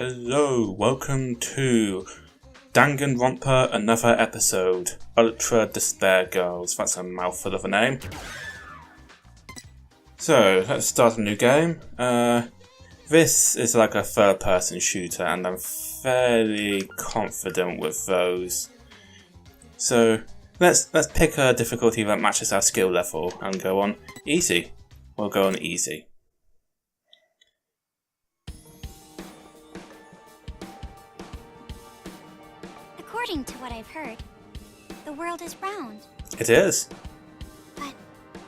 Hello, welcome to Danganronpa, another episode. Ultra Despair Girls, that's a mouthful of a name. So, let's start a new game. This is like a third-person shooter, and I'm fairly confident with those. So, let's pick a difficulty that matches our skill level and go on easy. We'll go on easy. According to what I've heard, the world is round. It is. But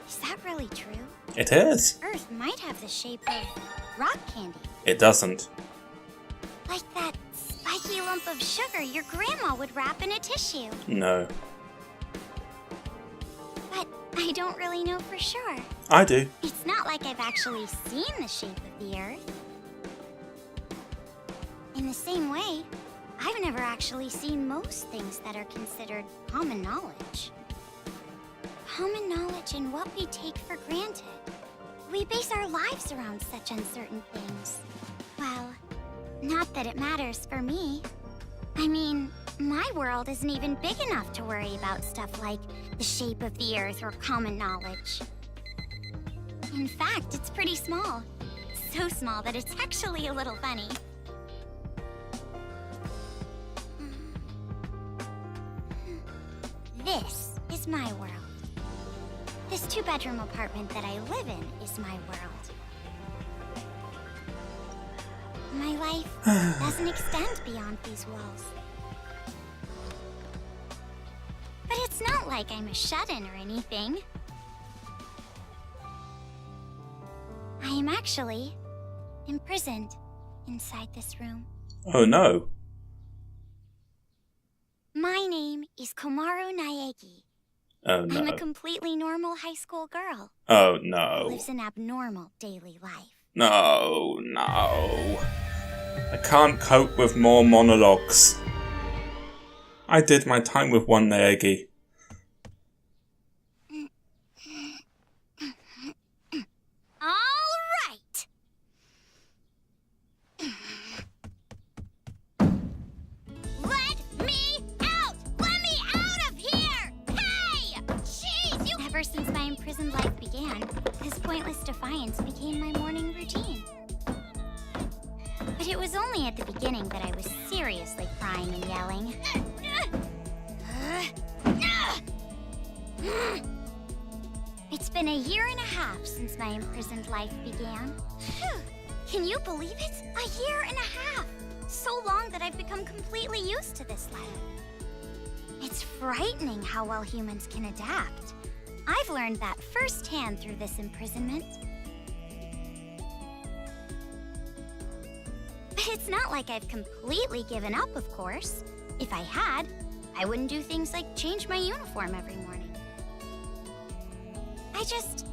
is that really true? It is. Earth might have the shape of rock candy. It doesn't. Like that spiky lump of sugar your grandma would wrap in a tissue. No. But I don't really know for sure. I do. It's not like I've actually seen the shape of the Earth. In the same way, I've never actually seen most things that are considered common knowledge. Common knowledge in what we take for granted. We base our lives around such uncertain things. Well, not that it matters for me. I mean, my world isn't even big enough to worry about stuff like the shape of the Earth or common knowledge. In fact, it's pretty small. So small that it's actually a little funny. This is my world. This two-bedroom apartment that I live in is my world. My life doesn't extend beyond these walls. But it's not like I'm a shut-in or anything. I am actually imprisoned inside this room. Oh no. My name is Komaru Naegi. Oh no. I'm a completely normal high school girl. Oh Who no. lives an abnormal daily life. No. I can't cope with more monologues. I did my time with one Naegi. All right. Let me out! Let me out of here! Hey! Jeez, you... Ever since my imprisoned life began, this pointless defiance became my morning routine. But it was only at the beginning that I was seriously crying and yelling. It's been a year and a half since my imprisoned life began. Can you believe it? A year and a half! So long that I've become completely used to this life. It's frightening how well humans can adapt. I've learned that firsthand through this imprisonment. But it's not like I've completely given up, of course. If I had, I wouldn't do things like change my uniform every morning. I just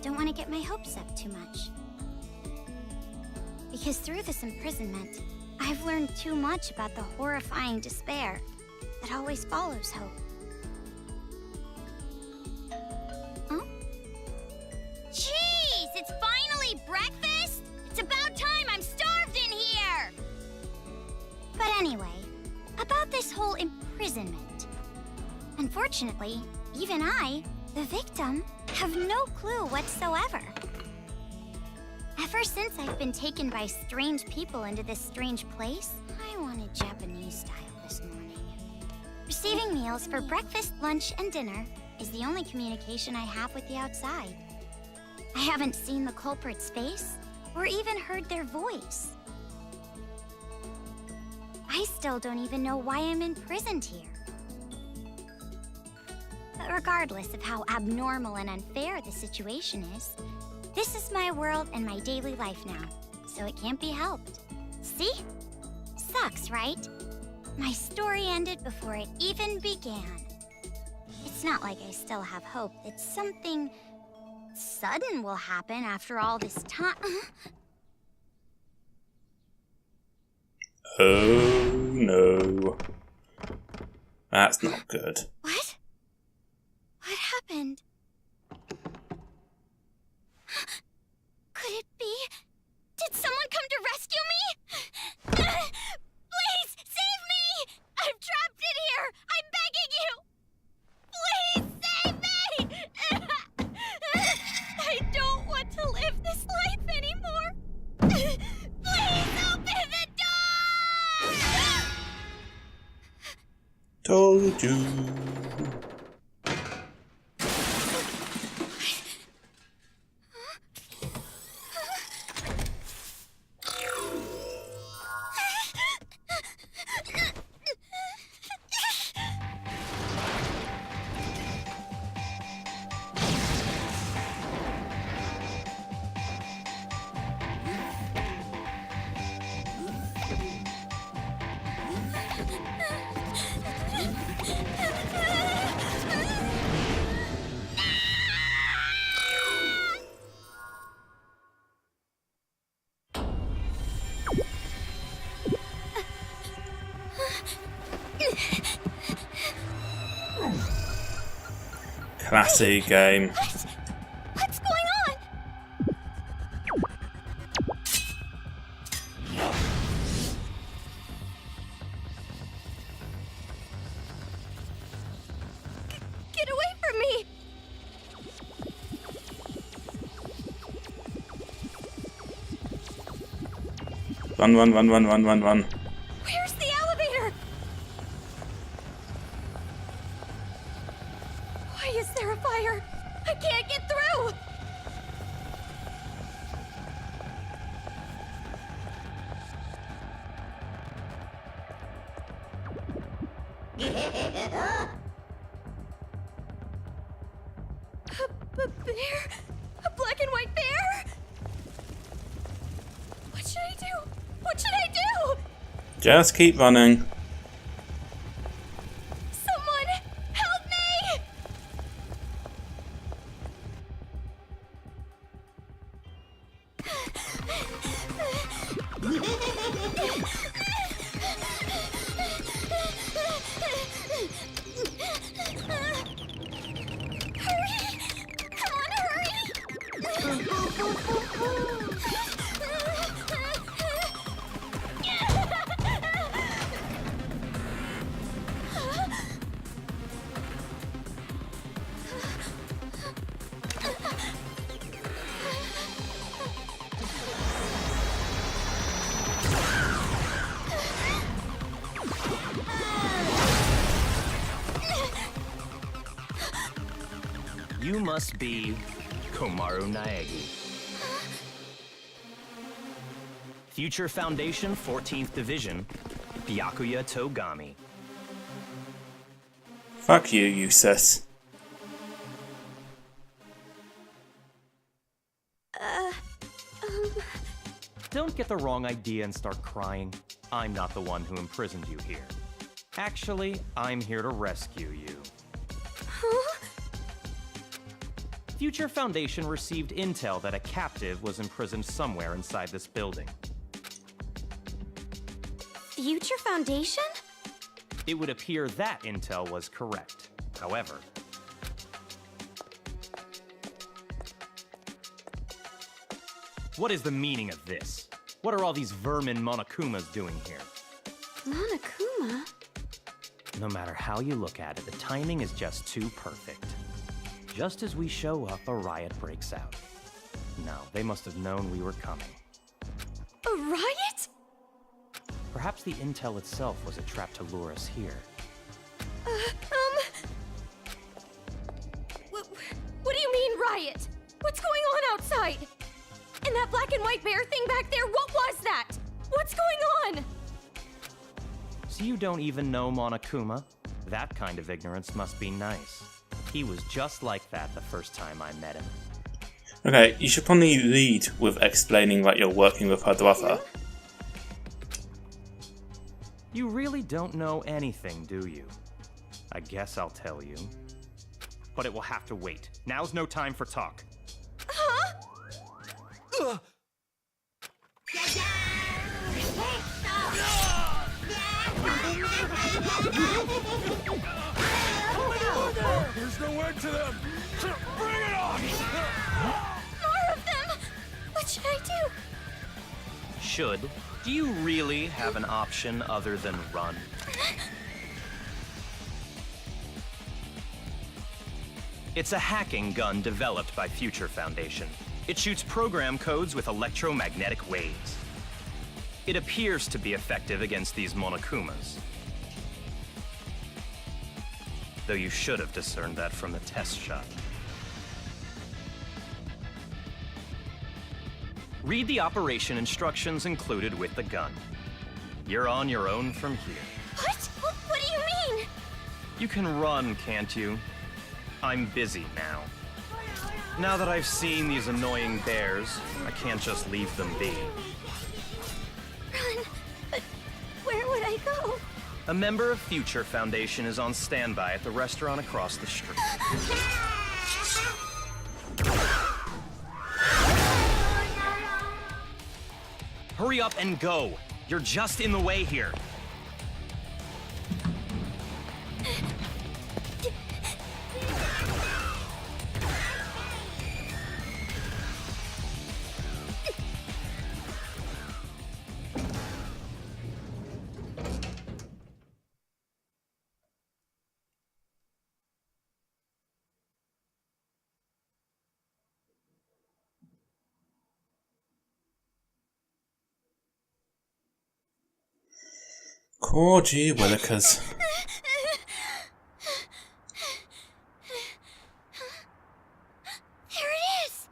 don't want to get my hopes up too much. Because through this imprisonment, I've learned too much about the horrifying despair that always follows hope. Huh? Jeez, it's finally breakfast? It's about time, I'm starved in here! But anyway, about this whole imprisonment. Unfortunately, even I, the victim, have no clue whatsoever. Ever since I've been taken by strange people into this strange place, I wanted Japanese style this morning. Receiving meals for breakfast, lunch, and dinner is the only communication I have with the outside. I haven't seen the culprit's face or even heard their voice. I still don't even know why I'm imprisoned here. But regardless of how abnormal and unfair the situation is, this is my world and my daily life now, so it can't be helped. See? Sucks, right? My story ended before it even began. It's not like I still have hope that something sudden will happen after all this time. Oh no. That's not good. What? What happened? Could it be? Did someone come to rescue me? Told you. Classic game. What's going on? Get away from me! Run, run, run, run, run, run, run. Where's the elevator? Why is there a fire? I can't get through! A bear? A black and white bear? What should I do? What should I do? Just keep running. Someone help me! Hurry! Come on, You must be Komaru Naegi. Future Foundation 14th Division, Byakuya Togami. Fuck you, you sis. Don't get the wrong idea and start crying. I'm not the one who imprisoned you here. Actually, I'm here to rescue you. Huh? Future Foundation received intel that a captive was imprisoned somewhere inside this building. Future Foundation? It would appear that intel was correct. However, what is the meaning of this? What are all these vermin Monokumas doing here? Monokuma? No matter how you look at it, the timing is just too perfect. Just as we show up, a riot breaks out. No, they must have known we were coming. A riot? Perhaps the intel itself was a trap to lure us here. What do you mean, riot? What's going on outside? And that black and white bear thing back there, what was that? What's going on? So you don't even know Monokuma? That kind of ignorance must be nice. He was just like that the first time I met him. Okay, you should probably lead with explaining that you're working with her brother. You really don't know anything, do you? I guess I'll tell you. But it will have to wait. Now's no time for talk. Huh? There's no end to them! Bring it on! More of them! What should I do? Should? Do you really have an option other than run? It's a hacking gun developed by Future Foundation. It shoots program codes with electromagnetic waves. It appears to be effective against these Monokumas. though you should have discerned that from the test shot. Read the operation instructions included with the gun. You're on your own from here. What? What do you mean? You can run, can't you? I'm busy now. Now that I've seen these annoying bears, I can't just leave them be. Run? But where would I go? A member of Future Foundation is on standby at the restaurant across the street. Hurry up and go! You're just in the way here. Poor gee willikers. There it is!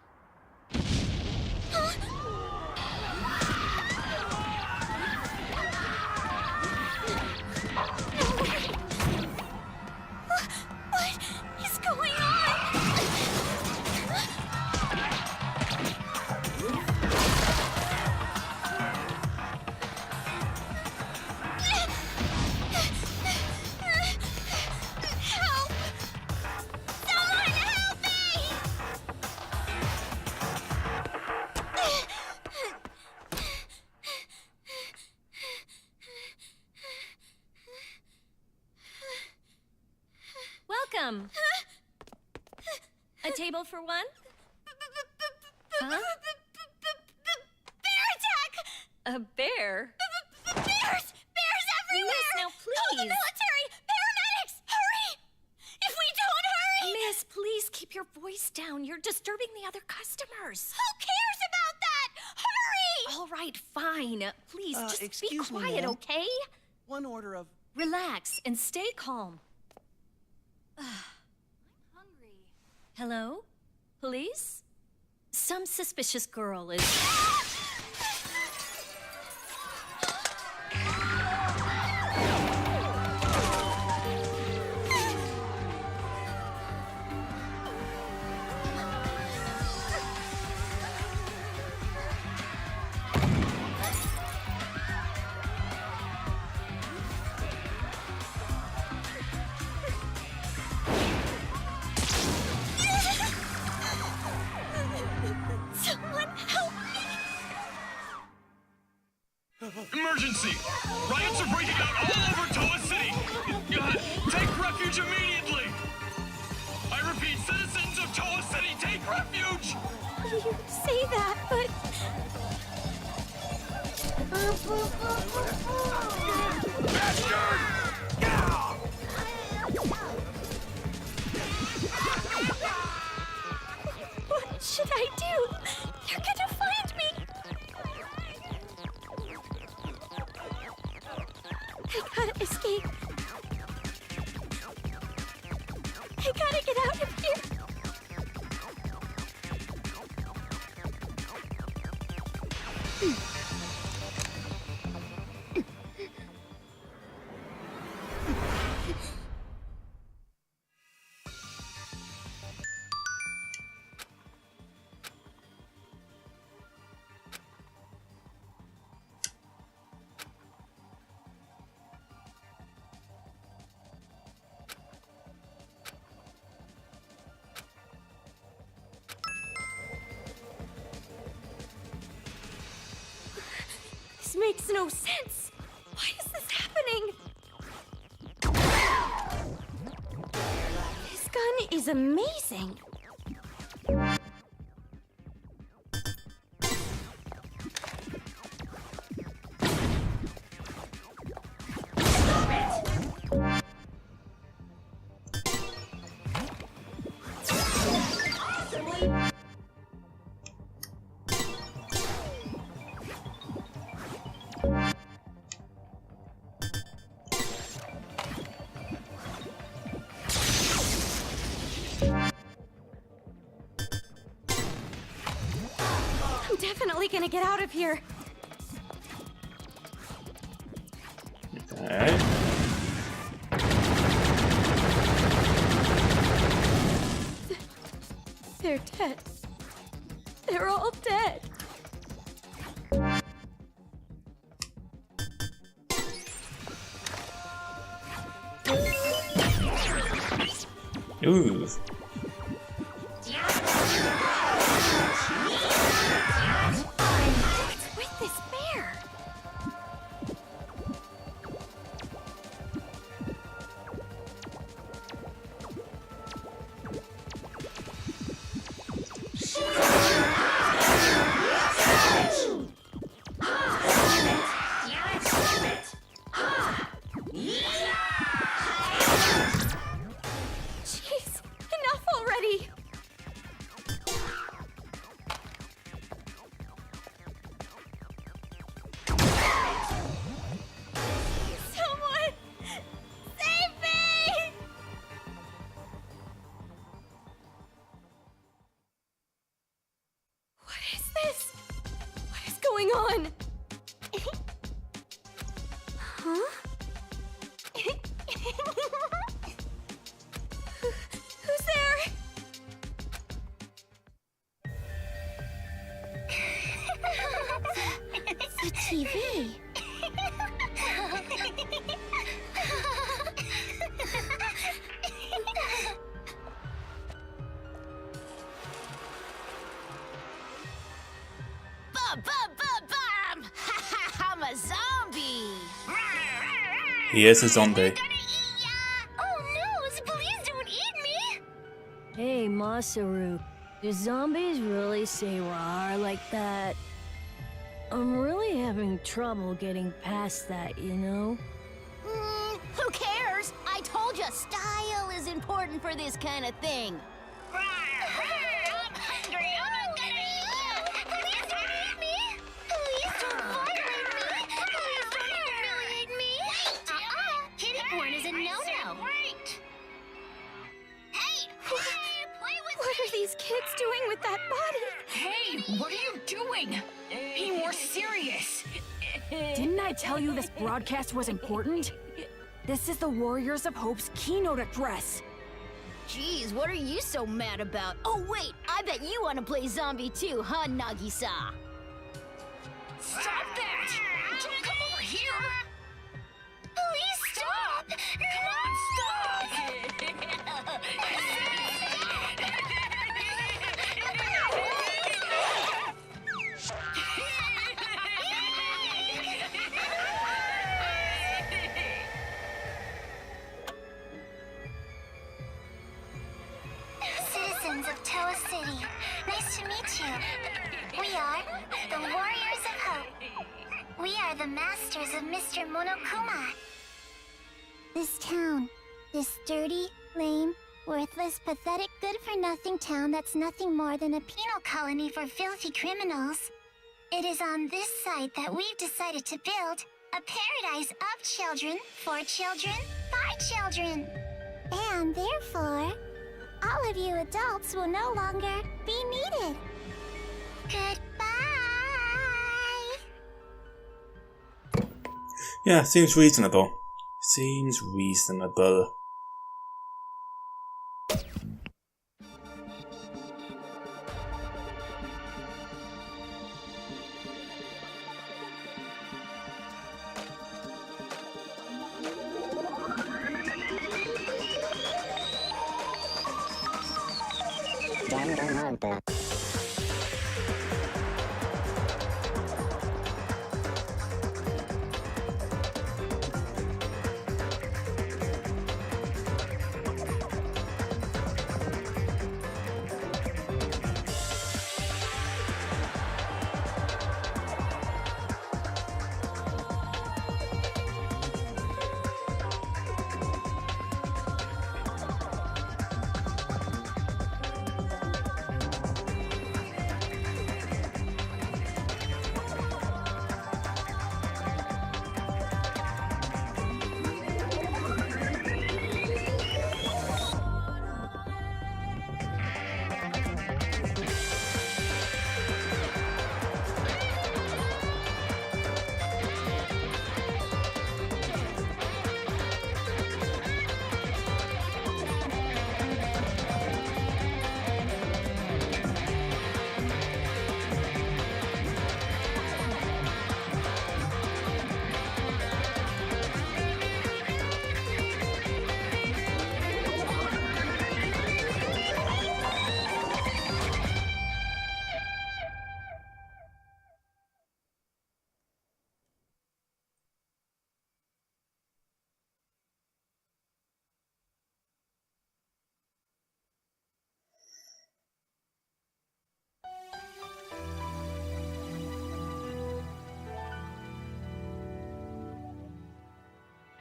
What is going on? Help! Someone help me! Welcome. A table for one? Huh? Bear attack! A bear? Bears! Bears everywhere! Miss, now Call the please. military! Paramedics! Hurry! If we don't hurry! Miss, please keep your voice down. You're disturbing the other customers. Who cares about that? Hurry! All right, fine. Please, just be excuse me, quiet, ma'am. okay? One order of... Relax and stay calm. I'm hungry. Hello? Police? Some suspicious girl is... Someone help me! Emergency! Riots are breaking out all over Towa City! Take refuge immediately! I repeat, citizens of Towa City, take refuge! You say that, but... What should I do? They're gonna find me! I gotta escape. I gotta get out of here. This makes no sense. Why is this happening? This gun is amazing. gonna get out of here? Okay. They're dead. They're all dead. Ooh. What's with this bear? Jeez, enough already. Someone save me! What is this? What is going on? Huh? Who's there? The TV. Bum! I'm a zombie! He is a zombie. Oh no, please don't eat me! Hey, Masaru, do zombies really say rawr like that? I'm really having trouble getting past that, you know? Who cares? I told you, style is important for this kind of thing. I'm hungry. I'm not gonna eat you. Please don't eat me. Please don't violate me. Please don't humiliate me. Kitty porn is a no-no. Hey, play with What are these kids doing with that body? Hey, what are you doing? Be more serious. Didn't I tell you this broadcast was important? This is the Warriors of Hope's keynote address. Jeez, what are you so mad about? Oh wait, I bet you want to play zombie too, huh, Nagisa? Stop that! Don't come over here! Please stop. Come on, stop! Citizens of Towa City, nice to meet you. We are the Warriors of Hope. We are the masters of Mr. Monokuma. This town, this dirty, lame, worthless, pathetic, good-for-nothing town that's nothing more than a penal colony for filthy criminals. It is on this site that we've decided to build a paradise of children, for children, by children. And therefore, all of you adults will no longer be needed. Goodbye. Yeah, seems reasonable. Seems reasonable. Danganronpa.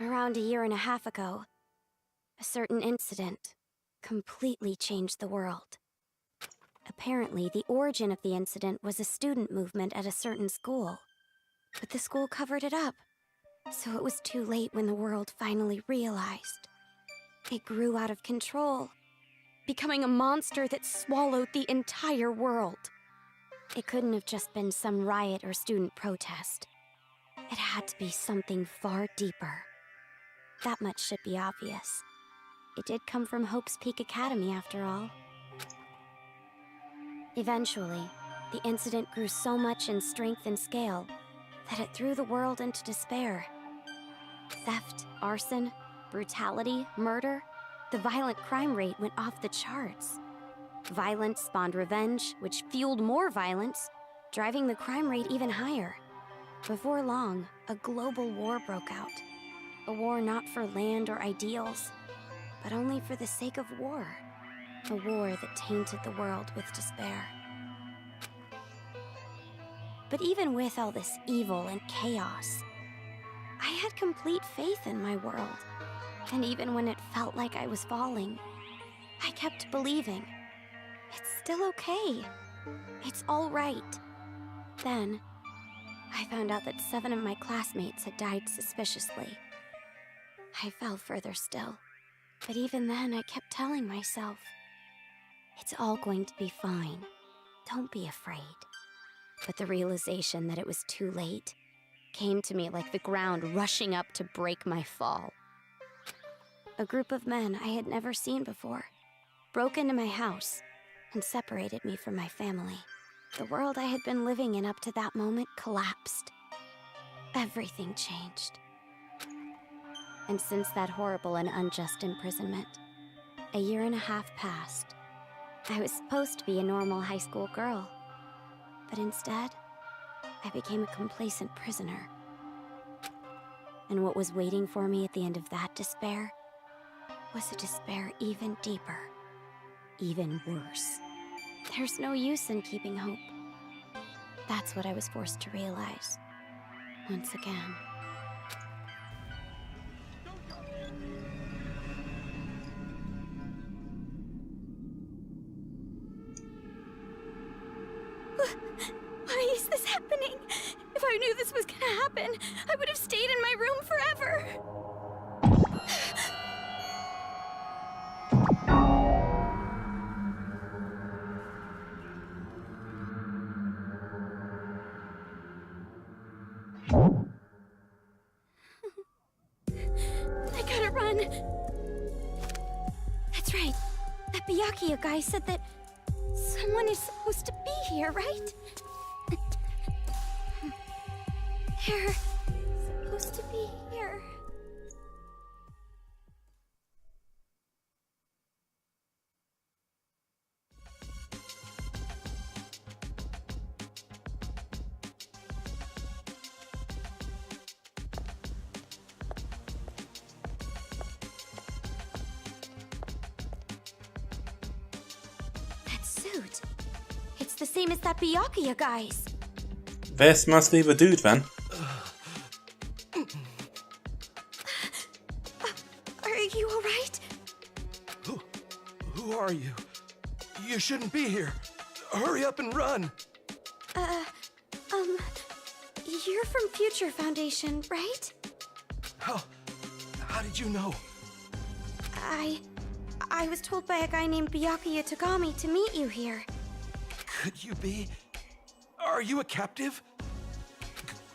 Around a year and a half ago, a certain incident completely changed the world. Apparently, the origin of the incident was a student movement at a certain school. But the school covered it up, so it was too late when the world finally realized. It grew out of control, becoming a monster that swallowed the entire world. It couldn't have just been some riot or student protest. It had to be something far deeper. That much should be obvious. It did come from Hope's Peak Academy, after all. Eventually, the incident grew so much in strength and scale that it threw the world into despair. Theft, arson, brutality, murder, the violent crime rate went off the charts. Violence spawned revenge, which fueled more violence, driving the crime rate even higher. Before long, a global war broke out. A war not for land or ideals, but only for the sake of war. A war that tainted the world with despair. But even with all this evil and chaos, I had complete faith in my world. And even when it felt like I was falling, I kept believing. It's still okay. It's all right. Then, I found out that 7 of my classmates had died suspiciously. I fell further still. But even then, I kept telling myself, it's all going to be fine. Don't be afraid. But the realization that it was too late came to me like the ground rushing up to break my fall. A group of men I had never seen before broke into my house and separated me from my family. The world I had been living in up to that moment collapsed. Everything changed. And since that horrible and unjust imprisonment, a year and a half passed. I was supposed to be a normal high school girl, but instead, I became a complacent prisoner. And what was waiting for me at the end of that despair was a despair even deeper, even worse. There's no use in keeping hope. That's what I was forced to realize, once again. Why is this happening? If I knew this was gonna happen, I would have stayed in my room forever. I gotta run. That's right. That Byakuya guy said that someone is supposed to be here, right? They're supposed to be here. That suit. It's the same as that Byakuya guy's. This must be the dude then. Are you alright? Who are you? You shouldn't be here. Hurry up and run. You're from Future Foundation, right? How did you know? I was told by a guy named Byakuya Togami to meet you here. Could you be? Are you a captive?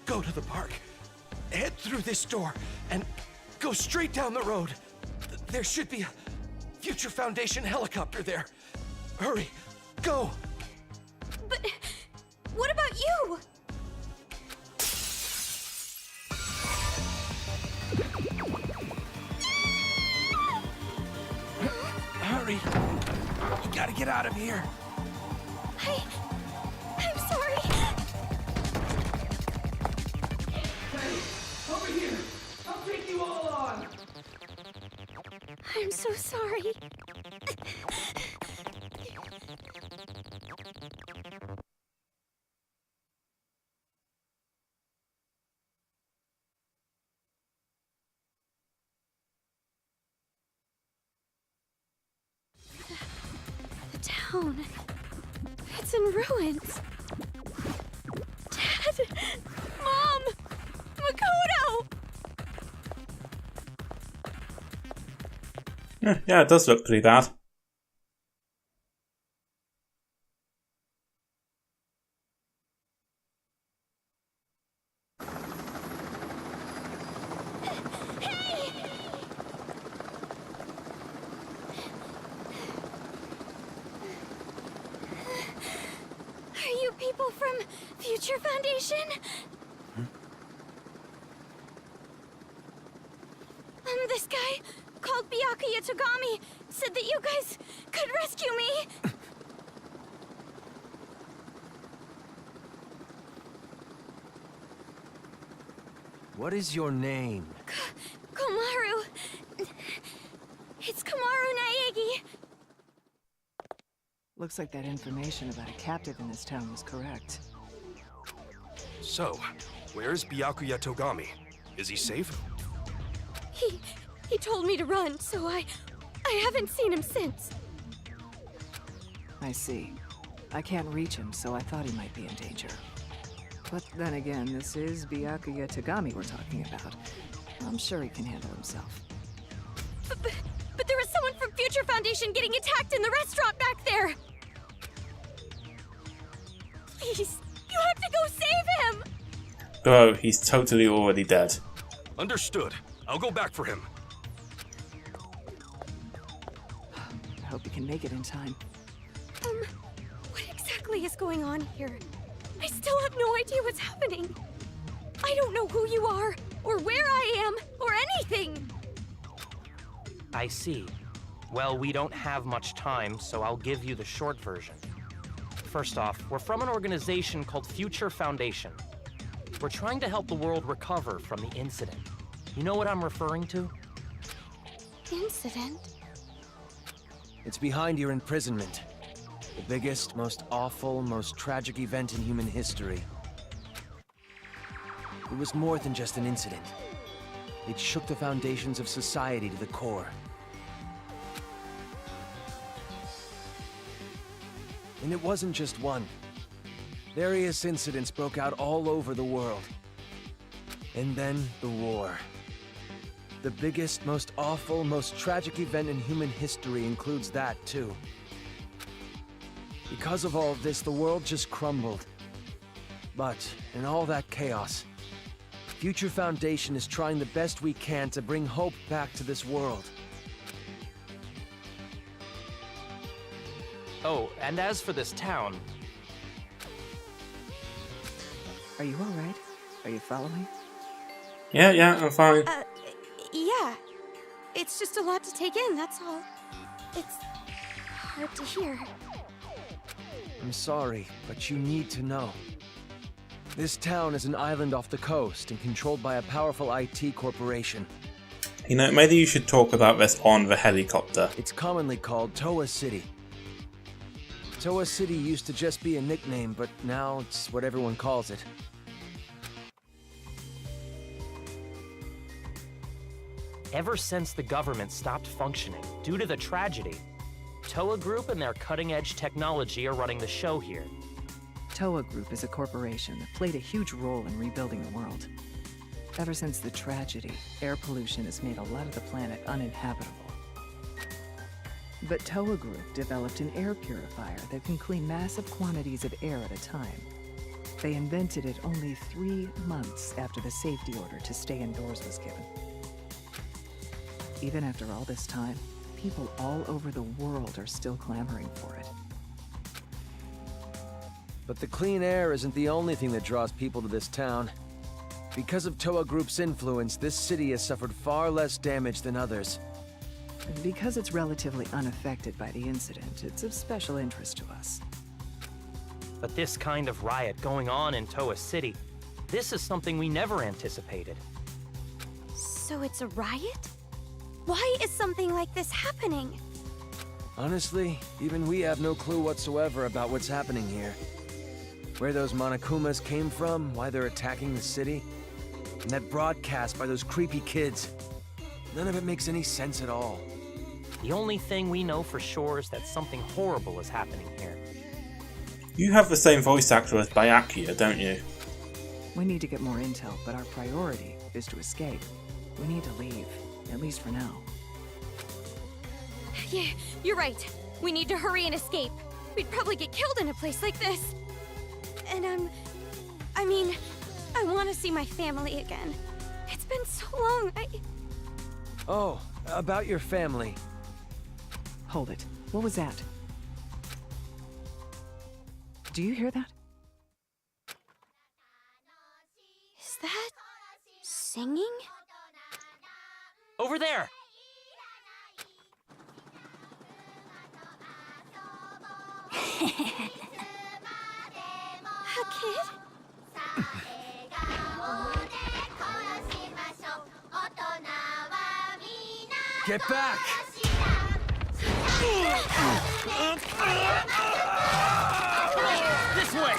Go to the park. Head through this door and go straight down the road. There should be a Future Foundation helicopter there. Hurry, go! But what about you? Hurry! You gotta get out of here. I'm sorry. Hey, over here! I'll take you all on! I'm so sorry. town. It's in ruins. Dad! Mom! Makoto! Yeah, it does look pretty bad. Are you people from Future Foundation? This guy called Byakuya Togami said that you guys could rescue me. What is your name? Komaru. It's Komaru Naegi. Looks like that information about a captive in this town was correct. So, where's Byakuya Togami? Is he safe? He told me to run, so I haven't seen him since. I see. I can't reach him, so I thought he might be in danger. But then again, this is Byakuya Togami we're talking about. I'm sure he can handle himself. But there was someone from Future Foundation getting attacked in the restaurant back there! Please, you have to go save him! Bro, he's totally already dead. Understood. I'll go back for him. I hope you can make it in time. What exactly is going on here? I still have no idea what's happening. I don't know who you are, or where I am, or anything! I see. Well, we don't have much time, so I'll give you the short version. First off, we're from an organization called Future Foundation. We're trying to help the world recover from the incident. You know what I'm referring to? Incident? It's behind your imprisonment. The biggest, most awful, most tragic event in human history. It was more than just an incident. It shook the foundations of society to the core. And it wasn't just one. Various incidents broke out all over the world. And then the war. The biggest, most awful, most tragic event in human history includes that, too. Because of all of this, the world just crumbled. But, in all that chaos, Future Foundation is trying the best we can to bring hope back to this world. Oh, and as for this town... Are you alright? Are you following? Yeah, I'm fine. Yeah. It's just a lot to take in, that's all. It's hard to hear. I'm sorry, but you need to know. This town is an island off the coast and controlled by a powerful IT corporation. You know, maybe you should talk about this on the helicopter. It's commonly called Towa City. Towa City used to just be a nickname, but now it's what everyone calls it. Ever since the government stopped functioning due to the tragedy, Towa Group and their cutting-edge technology are running the show here. Towa Group is a corporation that played a huge role in rebuilding the world. Ever since the tragedy, air pollution has made a lot of the planet uninhabitable. But Towa Group developed an air purifier that can clean massive quantities of air at a time. They invented it only 3 months after the safety order to stay indoors was given. Even after all this time, people all over the world are still clamoring for it. But the clean air isn't the only thing that draws people to this town. Because of Towa Group's influence, this city has suffered far less damage than others. And because it's relatively unaffected by the incident, it's of special interest to us. But this kind of riot going on in Towa City, this is something we never anticipated. So it's a riot? Why is something like this happening? Honestly, even we have no clue whatsoever about what's happening here. Where those Monokumas came from, why they're attacking the city, and that broadcast by those creepy kids. None of it makes any sense at all. The only thing we know for sure is that something horrible is happening here. You have the same voice actor as Byakuya, don't you? We need to get more intel, but our priority is to escape. We need to leave, at least for now. Yeah, you're right. We need to hurry and escape. We'd probably get killed in a place like this. And I mean, I want to see my family again. It's been so long, Oh, about your family. Hold it. What was that? Do you hear that? Is that singing? Over there! A kid? Get back! This way!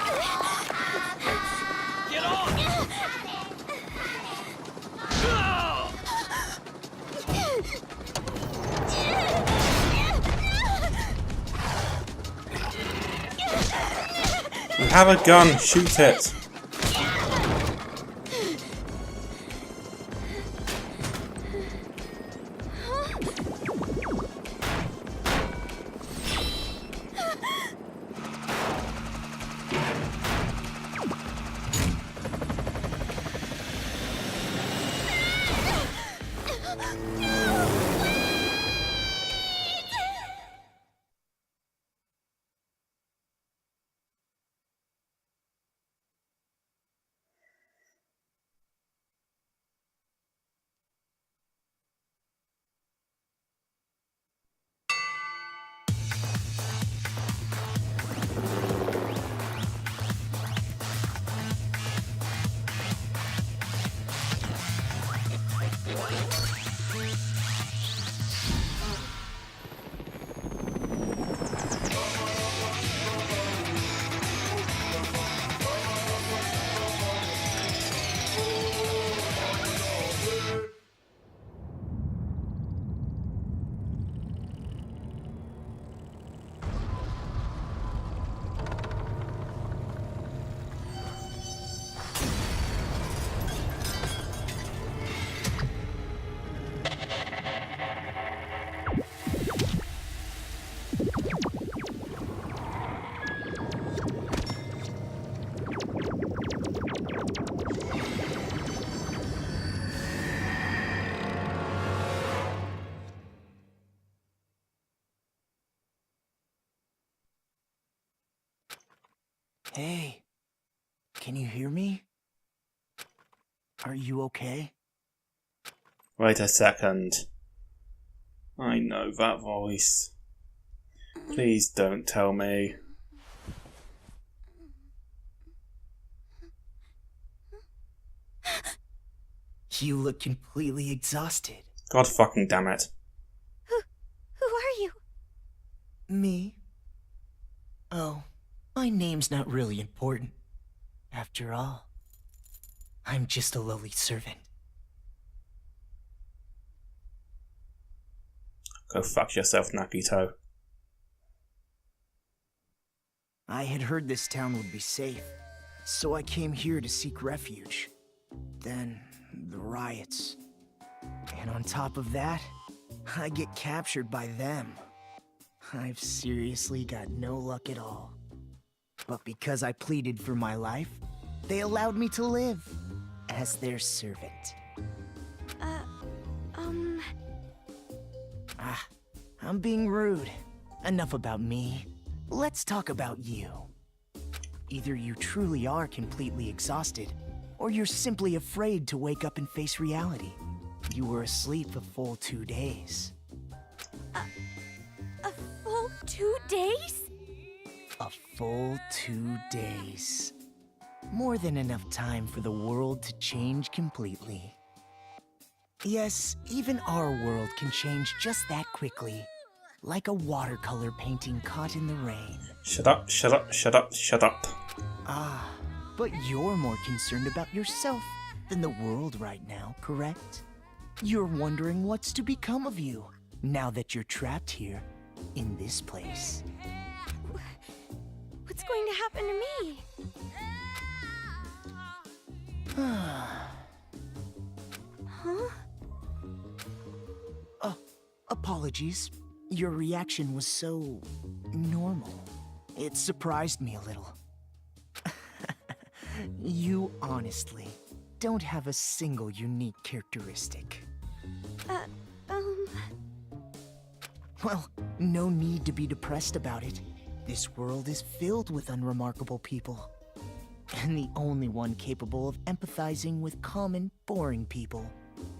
Get on! You have a gun, shoot it! Hey, can you hear me? Are you okay? Wait a second. I know that voice. Please don't tell me. You look completely exhausted. God fucking damn it. Who are you? Me? Oh, my name's not really important. After all, I'm just a lowly servant. Go fuck yourself, Nakito. I had heard this town would be safe, so I came here to seek refuge. Then, the riots. And on top of that, I get captured by them. I've seriously got no luck at all. But because I pleaded for my life, they allowed me to live as their servant. I'm being rude. Enough about me. Let's talk about you. Either you truly are completely exhausted, or you're simply afraid to wake up and face reality. You were asleep a full 2 days. A full 2 days? A full 2 days. More than enough time for the world to change completely. Yes, even our world can change just that quickly. Like a watercolor painting caught in the rain. Shut up, shut up, shut up, shut up. Ah, but you're more concerned about yourself than the world right now, correct? You're wondering what's to become of you. now that you're trapped here, in this place. What's going to happen to me? Huh? Apologies. Your reaction was so normal. It surprised me a little. You honestly don't have a single unique characteristic. Well, no need to be depressed about it. This world is filled with unremarkable people. And the only one capable of empathizing with common, boring people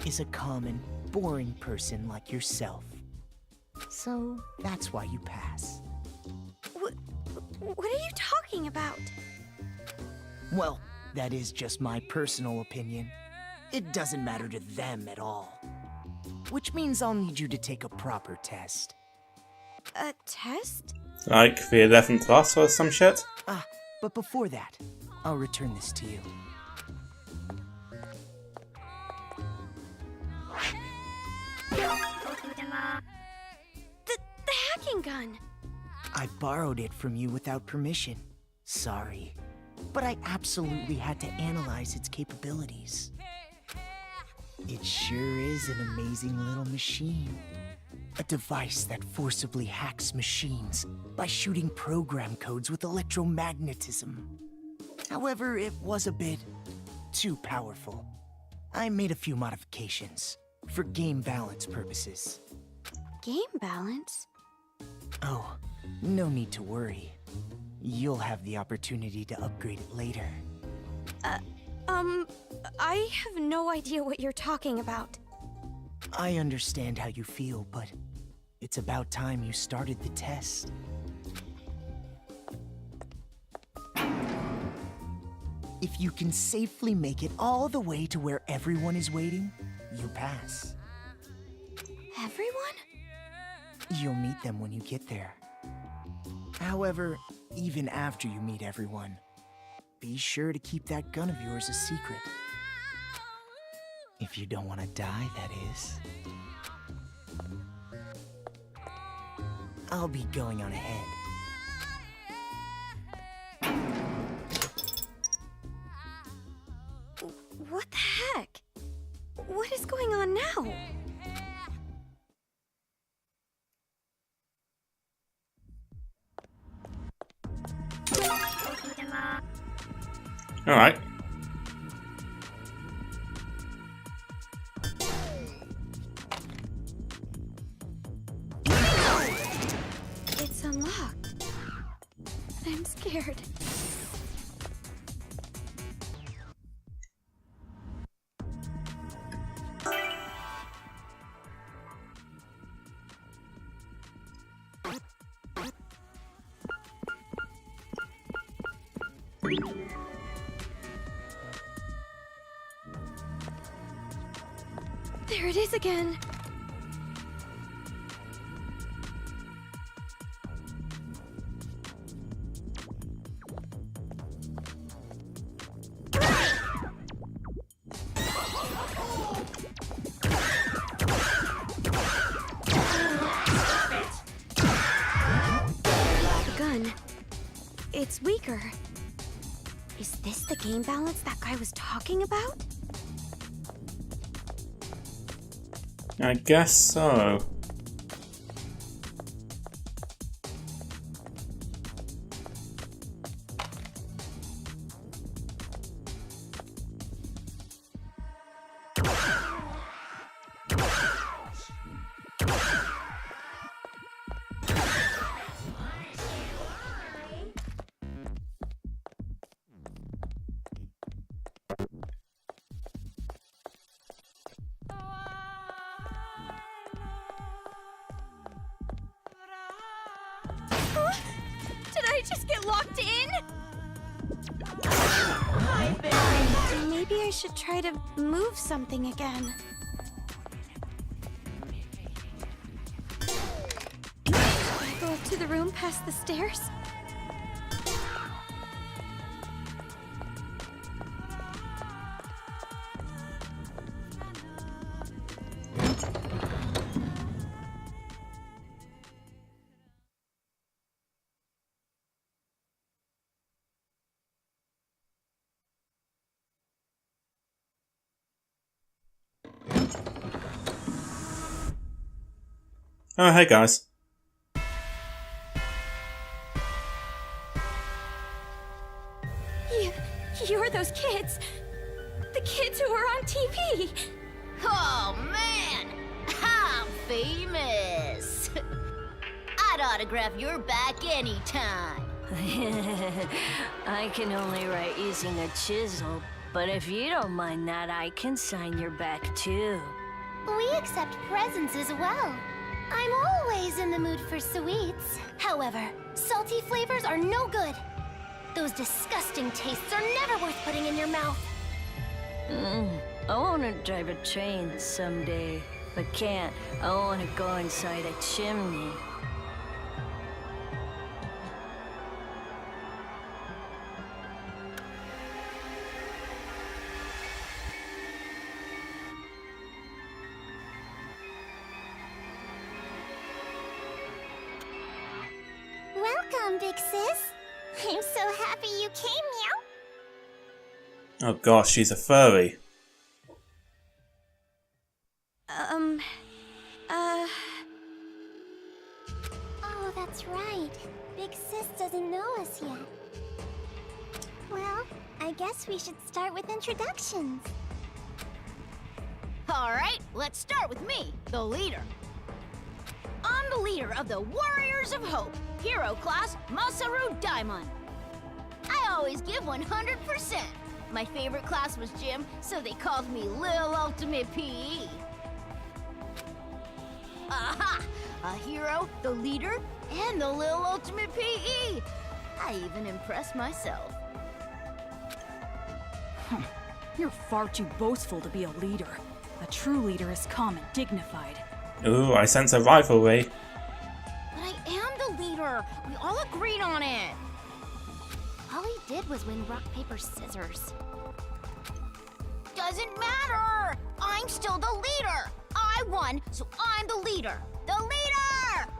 is a common, boring person like yourself. So, that's why you pass. What are you talking about? Well, that is just my personal opinion. It doesn't matter to them at all. Which means I'll need you to take a proper test. A test? Like the 11th class or some shit? But before that, I'll return this to you. The hacking gun! I borrowed it from you without permission. Sorry. But I absolutely had to analyze its capabilities. It sure is an amazing little machine. A device that forcibly hacks machines by shooting program codes with electromagnetism. However, it was a bit too powerful. I made a few modifications for game balance purposes. Game balance? Oh, no need to worry. You'll have the opportunity to upgrade it later. I have no idea what you're talking about. I understand how you feel, but it's about time you started the test. If you can safely make it all the way to where everyone is waiting, you pass. Everyone? You'll meet them when you get there. However, even after you meet everyone, be sure to keep that gun of yours a secret. If you don't want to die, that is. I'll be going on ahead. What the heck? What is going on now? Alright. It's unlocked. I'm scared. There it is again. The gun. It's weaker. Is this the game balance that guy was talking about? I guess so. Did I just get locked in? Maybe I should try to move something again. Go up to the room past the stairs? Oh, hey guys. You're those kids. The kids who were on TV. Oh man, I'm famous. I'd autograph your back anytime. I can only write using a chisel, but if you don't mind that, I can sign your back too. We accept presents as well. I'm always in the mood for sweets. However, salty flavors are no good. Those disgusting tastes are never worth putting in your mouth. I want to drive a train someday, but can't. I want to go inside a chimney. Welcome, big sis. I'm so happy you came, meow. Oh gosh, she's a furry. Oh, that's right. Big sis doesn't know us yet. Well, I guess we should start with introductions. Alright, let's start with me, the leader. I'm the leader of the Warriors of Hope, Hero Class Masaru Daimon. I always give 100%. My favorite class was gym, so they called me Lil Ultimate PE. Aha! A hero, the leader, and the Lil Ultimate PE. I even impressed myself. You're far too boastful to be a leader. A true leader is calm and dignified. Ooh, I sense a rivalry. But I am the leader. We all agreed on it. All he did was win rock, paper, scissors. Doesn't matter! I'm still the leader! I won, so I'm the leader! The leader!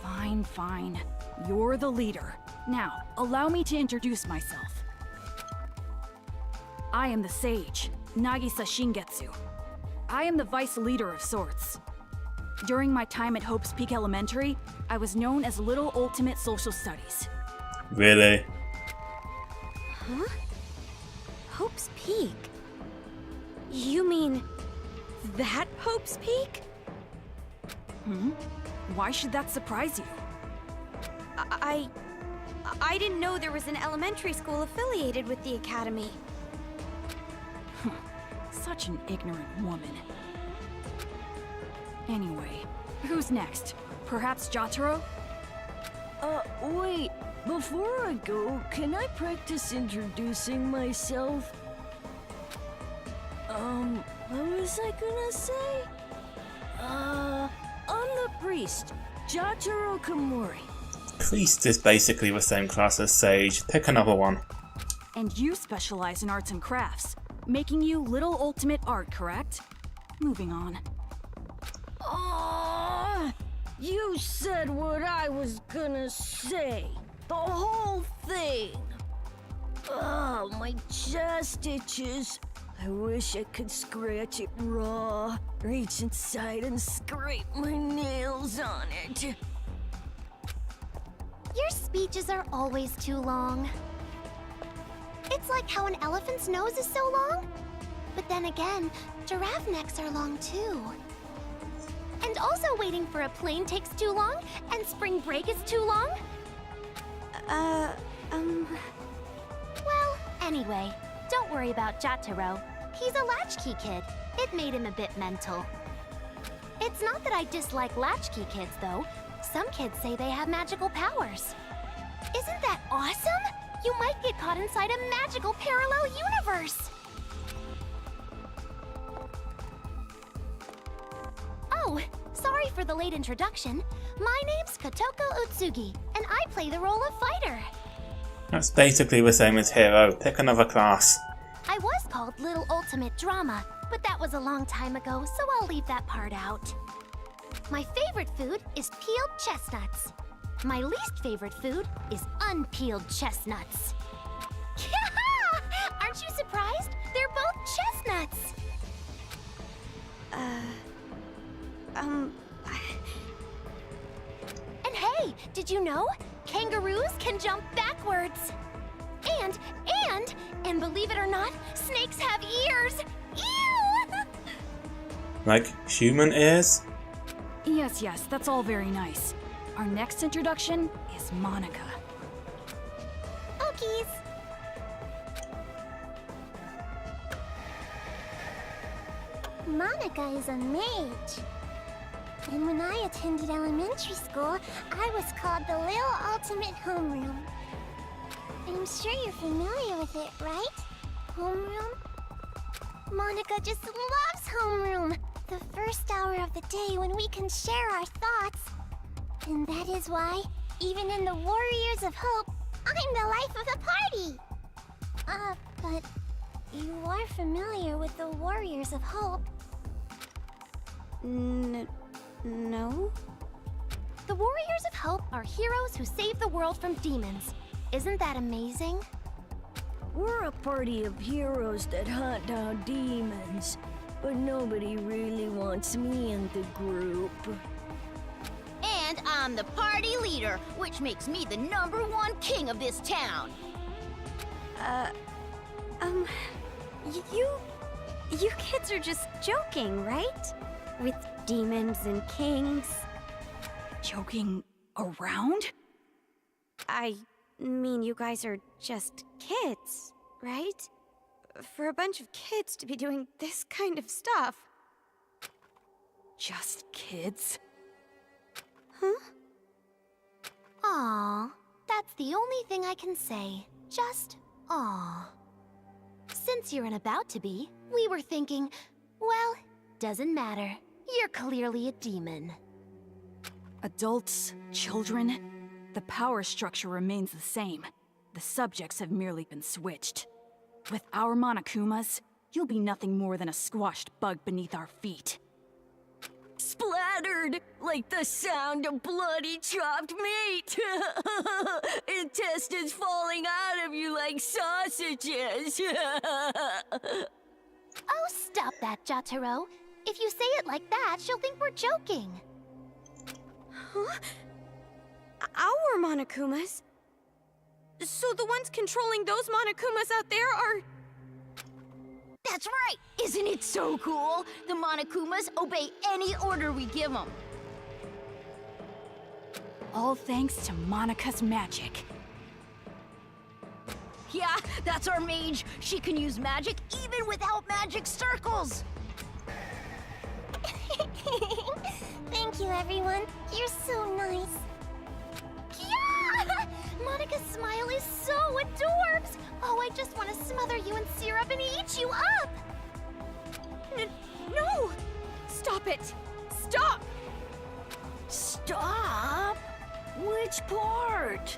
Fine, fine. You're the leader. Now, allow me to introduce myself. I am the sage, Nagisa Shingetsu. I am the vice leader of sorts. During my time at Hope's Peak Elementary, I was known as Little Ultimate Social Studies. Really? Huh? Hope's Peak? You mean that Hope's Peak? Why should that surprise you? I didn't know there was an elementary school affiliated with the academy. Such an ignorant woman. Anyway, who's next? Perhaps Jotaro? Wait. Before I go, can I practice introducing myself? What was I gonna say? I'm the priest, Jotaro Komori. Priest is basically the same class as Sage. Pick another one. And you specialize in arts and crafts, making you Little Ultimate Art, correct? Moving on. You said what I was gonna say. The whole thing. Oh, my chest itches. I wish I could scratch it raw, reach inside and scrape my nails on it. Your speeches are always too long. It's like how an elephant's nose is so long. But then again, giraffe necks are long too. And also waiting for a plane takes too long, and spring break is too long? Well, anyway, don't worry about Jotaro. He's a latchkey kid. It made him a bit mental. It's not that I dislike latchkey kids, though. Some kids say they have magical powers. Isn't that awesome? You might get caught inside a magical parallel universe! Oh, sorry for the late introduction. My name's Kotoko Utsugi, and I play the role of fighter. That's basically the same as Hero. Pick another class. I was called Little Ultimate Drama, but that was a long time ago, so I'll leave that part out. My favorite food is peeled chestnuts. My least favorite food is unpeeled chestnuts. Aren't you surprised? They're both chestnuts. And hey, did you know? Kangaroos can jump backwards. And believe it or not, snakes have ears. Ew! Like human ears? Yes, that's all very nice. Our next introduction is Monaca. Okies. Monaca is a mage. And when I attended elementary school, I was called the Little Ultimate Homeroom. I'm sure you're familiar with it, right? Homeroom? Monaca just loves homeroom. The first hour of the day when we can share our thoughts. And that is why, even in the Warriors of Hope, I'm the life of the party! But you are familiar with the Warriors of Hope. No? The Warriors of Hope are heroes who save the world from demons. Isn't that amazing? We're a party of heroes that hunt down demons, but nobody really wants me in the group. And I'm the party leader, which makes me the #1 king of this town. You kids are just joking, right? With demons and kings. Joking around? I mean, you guys are just kids, right? For a bunch of kids to be doing this kind of stuff. Just kids? Huh? Aw, that's the only thing I can say. Just aw. Since you're an about to be, we were thinking, well, doesn't matter. You're clearly a demon. Adults, children, the power structure remains the same. The subjects have merely been switched. With our Monokumas, you'll be nothing more than a squashed bug beneath our feet. Splattered like the sound of bloody chopped meat. Intestines falling out of you like sausages. Oh, stop that, Jotaro. If you say it like that, she'll think we're joking. Huh? Our Monokumas? So the ones controlling those Monokumas out there are... That's right! Isn't it so cool? The Monokumas obey any order we give them. All thanks to Monika's magic. Yeah, that's our mage. She can use magic even without magic circles. Thank you, everyone. You're so nice. Yeah! Monika's smile is so adorbs! Oh, I just want to smother you in syrup and eat you up! No! Stop it! Stop! Stop? Which part?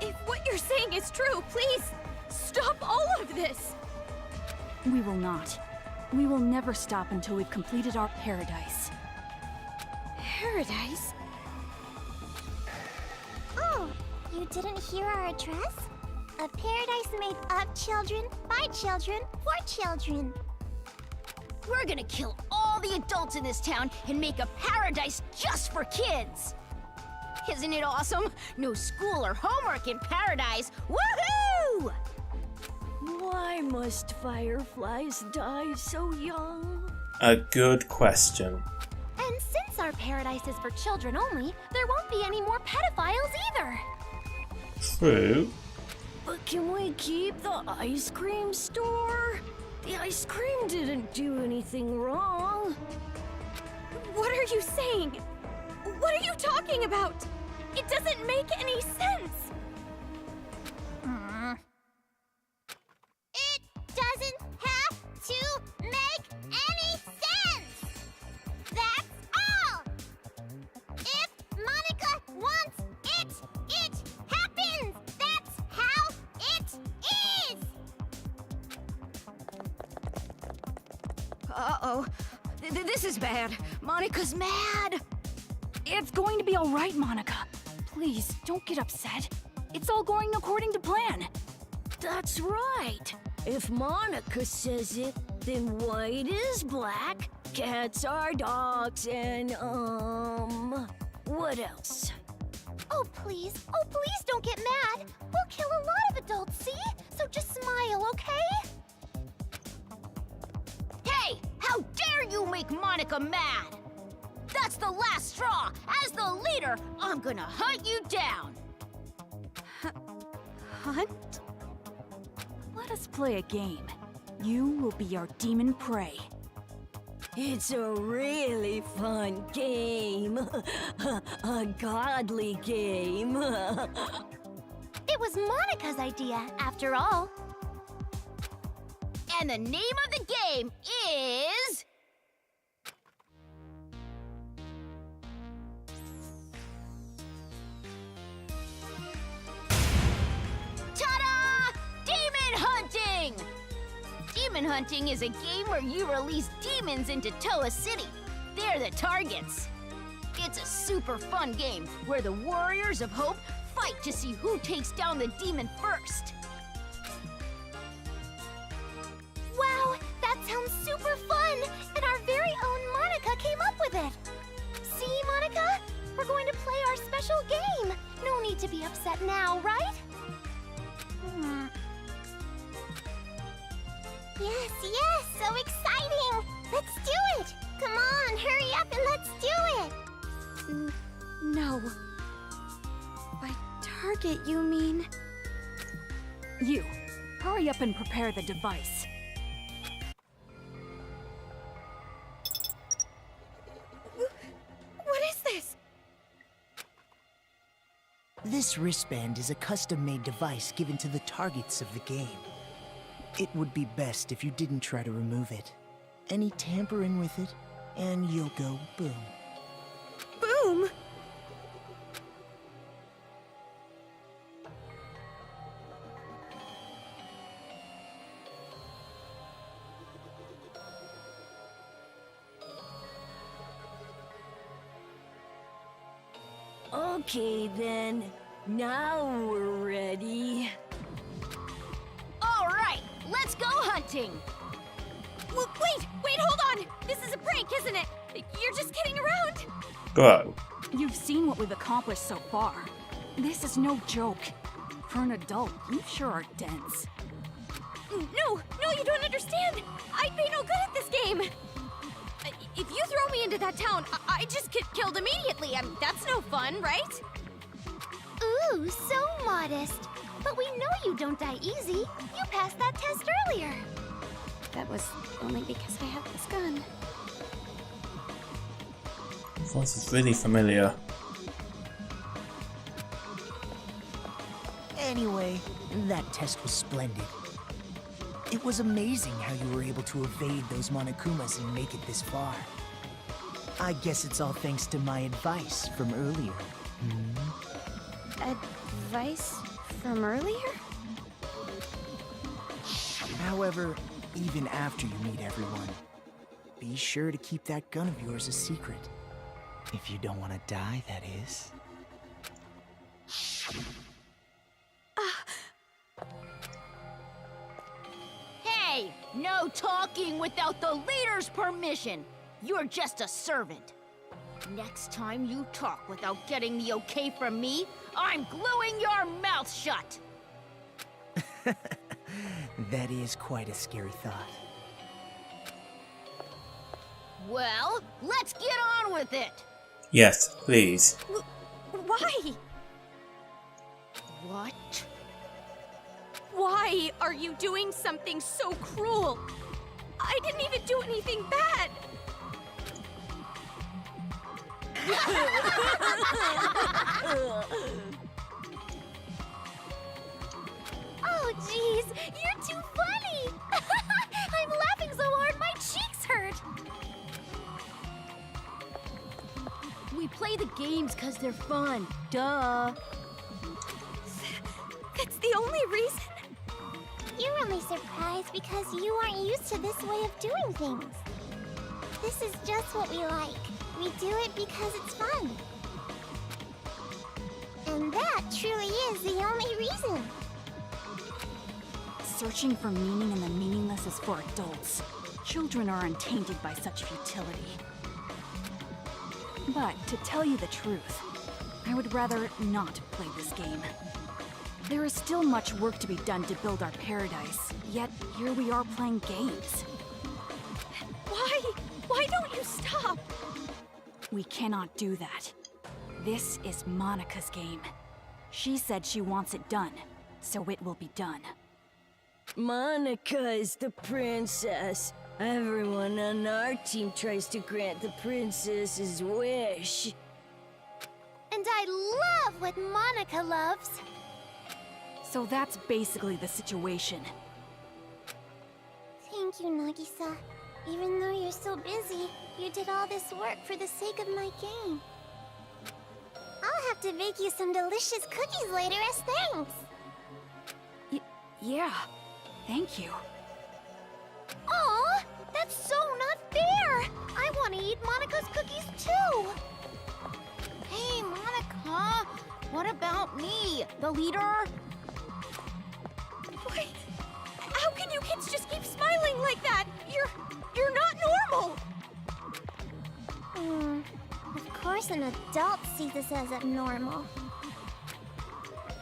If what you're saying is true, please, stop all of this! We will not. We will never stop until we've completed our paradise. Paradise? Oh, you didn't hear our address? A paradise made of children, by children, for children. We're gonna kill all the adults in this town and make a paradise just for kids. Isn't it awesome? No school or homework in paradise. Woohoo! Why must fireflies die so young? A good question. And since our paradise is for children only, there won't be any more pedophiles either. True. But can we keep the ice cream store? The ice cream didn't do anything wrong. What are you saying? What are you talking about? It doesn't make any sense. It doesn't have to make any sense! That's all! If Monica wants it, it happens! That's how it is! Uh-oh. This is bad. Monica's mad. It's going to be all right, Monaca. Please, don't get upset. It's all going according to plan. That's right. If Monica says it, then white is black, cats are dogs, and, what else? Oh, please don't get mad. We'll kill a lot of adults, see? So just smile, okay? Hey, how dare you make Monica mad? That's the last straw. As the leader, I'm gonna hunt you down. Hunt? Let us play a game. You will be our demon prey. It's a really fun game. A godly game. It was Monica's idea, after all. And the name of the game is... Ta-da! Demon Hunting! Demon Hunting is a game where you release demons into Towa City. They're the targets. It's a super fun game where the Warriors of Hope fight to see who takes down the demon first. Wow, that sounds super fun! And our very own Monica came up with it! See, Monica? We're going to play our special game! No need to be upset now, right? Yes, so exciting! Let's do it! Come on, hurry up and let's do it! No. By target, you mean? You, hurry up and prepare the device. What is this? This wristband is a custom-made device given to the targets of the game. It would be best if you didn't try to remove it. Any tampering with it, and you'll go boom. Boom? Okay then, now we're ready. All right, let's go hunting. Wait, hold on! This is a prank, isn't it? You're just kidding around? Go. You've seen what we've accomplished so far. This is no joke. For an adult, you sure are dense. No, you don't understand! I'd be no good at this game! If you throw me into that town, I just get killed immediately. That's no fun, right? Ooh, so modest. But we know you don't die easy. You passed that test earlier. That was only because I have this gun. Voice is really familiar. Anyway, that test was splendid. It was amazing how you were able to evade those Monokumas and make it this far. I guess it's all thanks to my advice from earlier. Advice from earlier? However, even after you meet everyone, be sure to keep that gun of yours a secret. If you don't want to die, that is. Hey, no talking without the leader's permission. You're just a servant. Next time you talk without getting the okay from me, I'm gluing your mouth shut. That is quite a scary thought. Well, let's get on with it. Yes, please. Why? What? Why are you doing something so cruel? I didn't even do anything bad. Oh, jeez, you're too funny! I'm laughing so hard my cheeks hurt! We play the games because they're fun. Duh. That's the only reason? You're only surprised because you aren't used to this way of doing things. This is just what we like. We do it because it's fun. And that truly is the only reason. Searching for meaning in the meaningless is for adults. children are untainted by such futility. But to tell you the truth, I would rather not play this game. There is still much work to be done to build our paradise, yet here we are playing games. Why? Why don't you stop? We cannot do that. This is Monica's game. She said she wants it done, so it will be done. Monica is the princess. Everyone on our team tries to grant the princess's wish. And I love what Monica loves. So that's basically the situation. Thank you, Nagisa. Even though you're so busy, you did all this work for the sake of my game. I'll have to bake you some delicious cookies later as thanks. Yeah, thank you. Aw, that's so not fair! I want to eat Monica's cookies too! Hey, Monica! What about me, the leader? Wait, how can you kids just keep smiling like that? You're not normal! Of course an adult sees this as abnormal.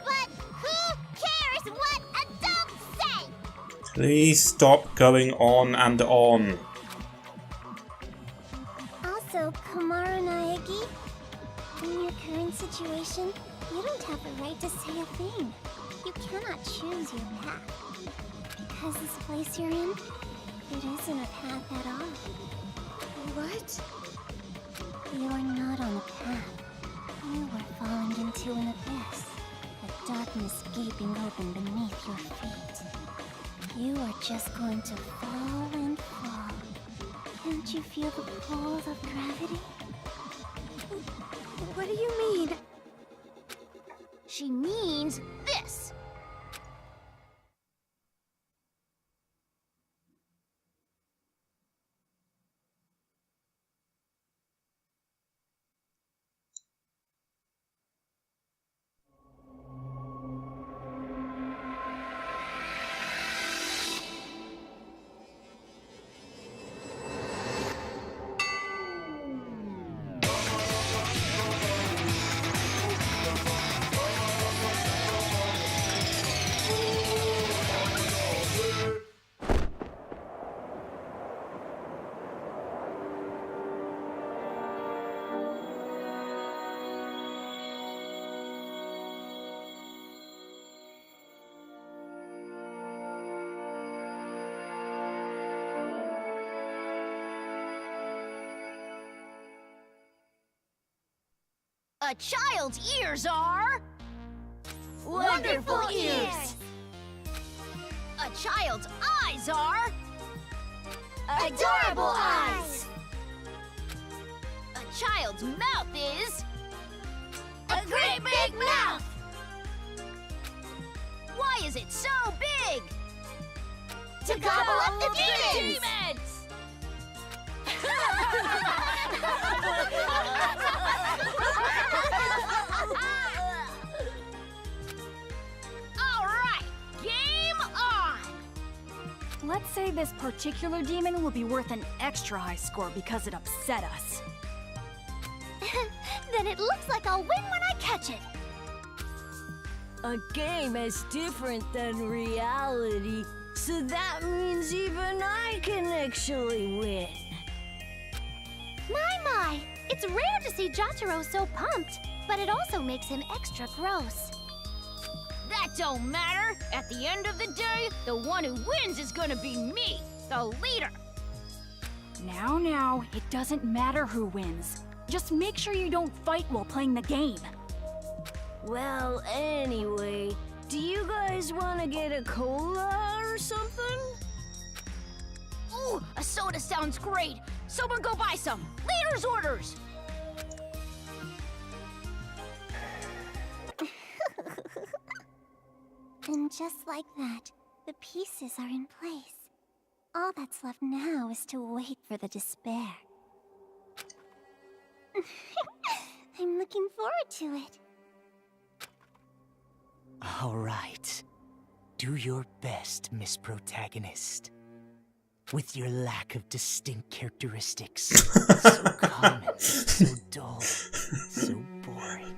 But who cares what adults say? Please stop going on and on. Also, Komaru Naegi, in your current situation, you don't have the right to say a thing. You cannot choose your path. Because this place you're in, it isn't a path at all. What? You are not on a path. You were falling into an abyss, a darkness gaping open beneath your feet. You are just going to fall and fall. Can't you feel the pull of gravity? What do you mean? She means this. A child's ears are... Wonderful ears! A child's eyes are... Adorable eyes! A child's mouth is... A great big mouth! Why is it so big? To gobble up the demons! All right, game on! Let's say this particular demon will be worth an extra high score because it upset us. Then it looks like I'll win when I catch it. A game is different than reality, so that means even I can actually win. My! It's rare to see Jotaro so pumped, but it also makes him extra gross. That don't matter. At the end of the day, the one who wins is gonna be me, the leader. Now, it doesn't matter who wins. Just make sure you don't fight while playing the game. Well, anyway, do you guys want to get a cola or something? Ooh, a soda sounds great. Someone go buy some. Leader's orders. And just like that, the pieces are in place. All that's left now is to wait for the despair. I'm looking forward to it. All right. Do your best, Miss Protagonist. with your lack of distinct characteristics. So common, so dull, so boring.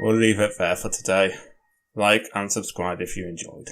We'll leave it there for today. Like and subscribe if you enjoyed.